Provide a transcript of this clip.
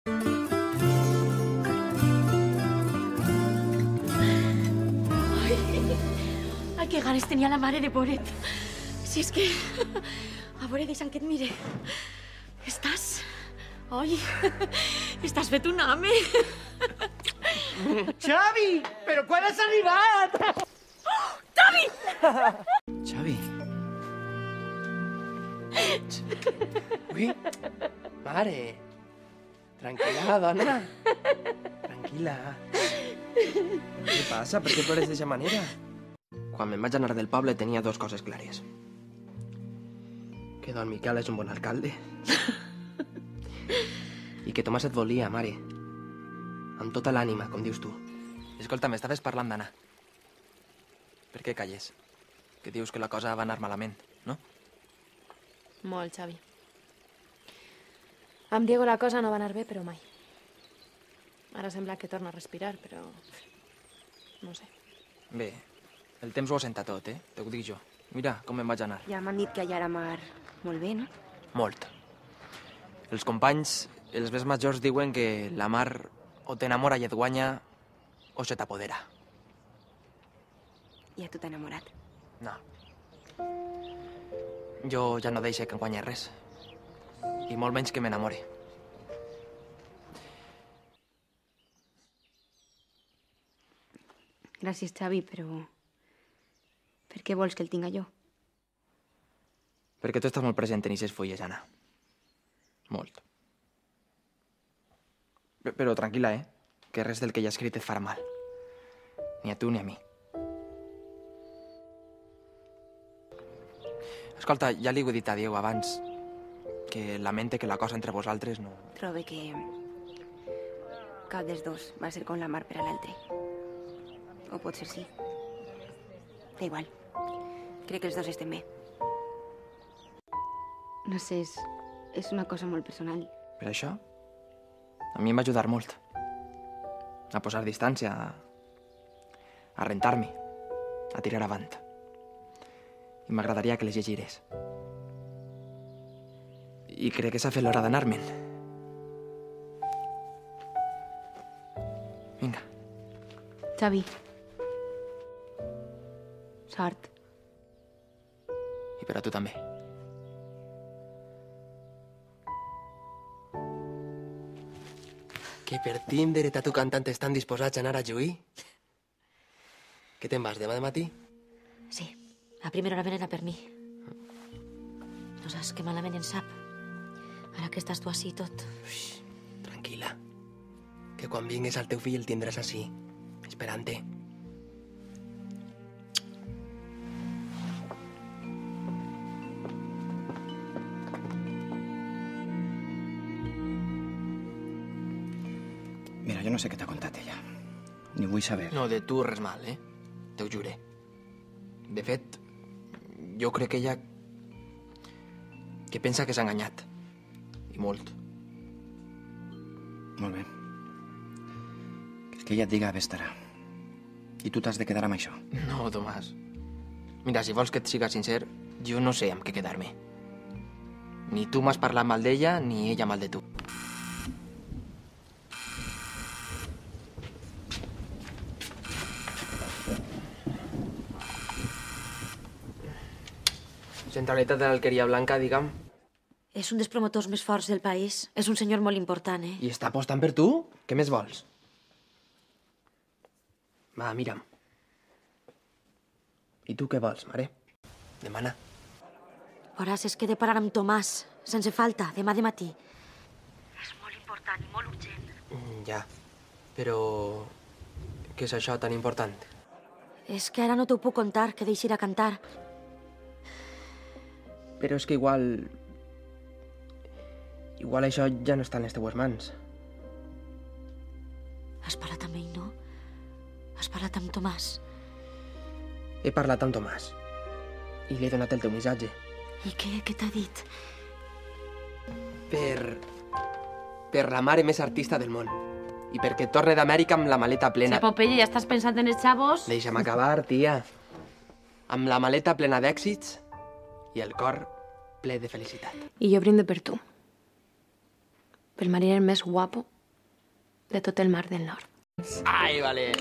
Ai, que ganes tenia la mare de veure't. Si és que... A veure, deixa'm que et mire. Estàs... Ai, estàs fet un home. Xavi! Però quan has arribat? Xavi! Xavi. Ui, mare. Tranquil·la, dona. Tranquil·la. Què passa? Per què plores d'aquesta manera? Quan me'n vaig anar del poble tenia dues coses clares. Que don Miquel és un bon alcalde. I que Tomàs et volia, mare. Amb tota l'ànima, com dius tu. Escolta, m'estaves parlant d'anar. Per què calles? Que dius que la cosa va anar malament, no? Molt, Xavi. Amb Diego la cosa no va anar bé, però mai. Ara sembla que torna a respirar, però... No sé. Bé, el temps ho assenta tot, eh? Te ho dic jo. Mira com me'n vaig anar. Ja m'han dit que allà a la mar molt bé, no? Molt. Els companys, els més majors, diuen que la mar o t'enamora i et guanya o se t'apodera. I a tu t'ha enamorat? No. Jo ja no deixo que em guanyi res. I molt menys que m'enamore. Gràcies, Xavi, però... Per què vols que el tinga jo? Perquè tu estàs molt present en aquestes fulles, Anna. Molt. Però tranquil·la, eh? Que res del que hi ha escrit et farà mal. Ni a tu ni a mi. Escolta, ja li ho he dit a Diego abans, que lamente que la cosa entre vosaltres no... Trobo que... cap dels dos va ser com la mar per a l'altre. O potser sí. Da igual. Crec que els dos estem bé. No sé, és una cosa molt personal. Per això, a mi em va ajudar molt. A posar distància, a rentar-me, a tirar avant. I m'agradaria que les llegires. I crec que s'ha fet l'hora d'anar-me'n. Vinga. Xavi. Sort. I per a tu també. Que per Tinder tu cantant estan disposats a anar a lluir? Que te'n vas demà de matí? Sí, a primera hora venen a per mi. No saps que malament em sap. Ara que estàs tu així i tot. Tranquil·la. Que quan vingues al teu fill el tindràs així, esperant-te. Mira, jo no sé què t'ha contat ella. Ni vull saber. No, de tu res mal, eh? Te ho jure. De fet, jo crec que ella... que pensa que s'ha enganyat. I molt. Molt bé. Que ella et diga bé estarà. I tu t'has de quedar amb això. No, Tomàs. Mira, si vols que et siga sincer, jo no sé amb què quedar-me. Ni tu m'has parlat mal d'ella, ni ella mal de tu. Centralitat de l'Alqueria Blanca, digue'm. És un dels promotors més forts del país. És un senyor molt important, eh? I està apostant per tu? Què més vols? Va, mira'm. I tu què vols, mare? Demana. Veuràs, és que he de parar amb Tomàs, sense falta, demà de matí. És molt important i molt urgent. Ja, però... què és això tan important? És que ara no t'ho puc contar, que deixi ir a cantar. Però és que igual... igual això ja no està en les teues mans. Has parlat amb ell, no? Has parlat amb Tomàs? He parlat amb Tomàs. I li he donat el teu missatge. I què? Què t'ha dit? Per la mare més artista del món. I perquè torne d'Amèrica amb la maleta plena... Sí, Popeye, ja estàs pensant en els xavos? Deixa'm acabar, tia. Amb la maleta plena d'èxits i el cor ple de felicitat. I jo brindo per tu. Pel mariner més guapo de tot el Mar del Nord. Ai, vale.